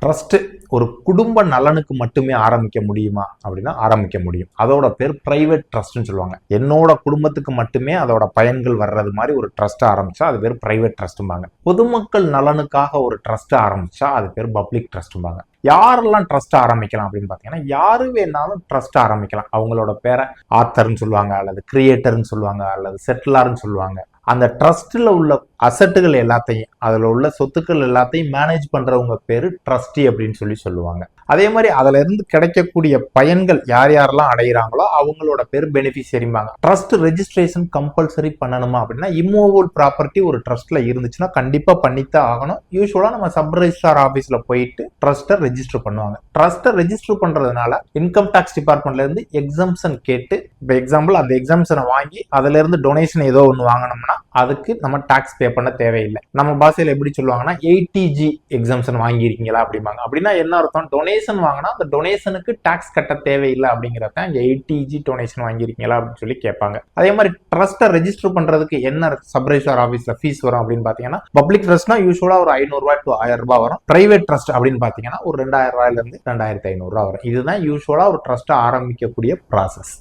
Trust ஒரு குடும்ப நலனுக்கு மட்டுமே ஆரம்பிக்க முடியுமா அப்படின்னா ஆரம்பிக்க முடியும். அதோட பேர் பிரைவேட் ட்ரஸ்ட்னு சொல்லுவாங்க. என்னோட குடும்பத்துக்கு மட்டுமே அதோட பயன்கள் வர்றது மாதிரி ஒரு ட்ரஸ்ட் ஆரம்பிச்சா அது பேர் பிரைவேட் ட்ரஸ்ட்பாங்க. பொதுமக்கள் நலனுக்காக ஒரு ட்ரஸ்ட் ஆரம்பிச்சா அது பேர் பப்ளிக் ட்ரஸ்ட்பாங்க. யாரெல்லாம் ட்ரஸ்ட் ஆரம்பிக்கலாம் அப்படின்னு பாத்தீங்கன்னா யாரு வேணாலும் ட்ரஸ்ட் ஆரம்பிக்கலாம். அவங்களோட பேரை ஆத்தர்ன்னு சொல்லுவாங்க, அல்லது கிரியேட்டர்னு சொல்லுவாங்க, அல்லது செட்டிலார்னு சொல்லுவாங்க. அந்த ட்ரஸ்ட்ல உள்ள அசட்டுகள் எல்லாத்தையும், அதுல உள்ள சொத்துக்கள் எல்லாத்தையும் மேனேஜ் பண்றவங்க பேரு ட்ரஸ்டி அப்படின்னு சொல்லுவாங்க. அதே மாதிரி அதுல இருந்து கிடைக்கக்கூடிய பயன்கள் யார் யாரெல்லாம் அடைகிறாங்களோ அவங்களோட பேர் பெனிஃபிஷியரிம்பாங்க. ட்ரஸ்ட் ரெஜிஸ்ட்ரேஷன் கம்பல்சரி பண்ணணுமா அப்படின்னா இம்மூவபிள் ப்ராப்பர்ட்டி ஒரு ட்ரஸ்ட்ல இருந்துச்சுன்னா கண்டிப்பா பண்ணித்தான் ஆகணும். யூஸ்வலா நம்ம சப் ரெஜிஸ்ட்ரார் ஆபீஸ்ல போயிட்டு ட்ரஸ்ட்டை ரெஜிஸ்டர் பண்ணுவாங்க. ட்ரஸ்ட்டை ரெஜிஸ்டர் பண்றதுனால இன்கம் டாக்ஸ் டிபார்ட்மெண்ட்ல இருந்து எக்ஸம்ஷன் கேட்டு, இப்போ எக்ஸாம்பிள் அந்த எக்ஸம்ஷனை வாங்கி அதுல இருந்து டொனேஷன் ஏதோ ஒன்று வாங்கினோம்னா அதுக்கு நம்ம டாக்ஸ் பே பண்ண தேவையில்லை. நம்ம பாஷையில எப்படி சொல்லுவாங்கன்னா 80G எக்ஸம்ஷன் வாங்கியிருக்கீங்களா அப்படிம்பாங்க. அப்படின்னா என்ன அர்த்தம்? டொனேஷன் வாங்கினா அந்த டொனேஷனுக்கு டாக்ஸ் கட்ட தேவையில்லை அப்படிங்கிறத இங்க 80G டொனேஷன் வாங்கியிருக்கீங்களா அப்படின்னு சொல்லி கேட்பாங்க. அதே மாதிரி ட்ரஸ்ட்டை ரெஜிஸ்டர் பண்றதுக்கு என்ன சப் ரெஜிஸ்ட்ரார் ஆபீஸ்ல ஃபீஸ் வரும் அப்படின்னு பாத்தீங்கன்னா பப்ளிக் ட்ரஸ்ட்னா யூஸ்வலா ஒரு 500 ரூபாய் to 1000 ரூபாய் வரும். பிரைவேட் ட்ரஸ்ட் அப்படின்னு பாத்தீங்கன்னா ஒரு 2000 ரூபாயில இருந்து 2500 ரூபாய் வரும். இதுதான் யூஸ்வலா ஒரு ட்ரஸ்ட் ஆரம்பிக்கக்கூடிய ப்ராசஸ்.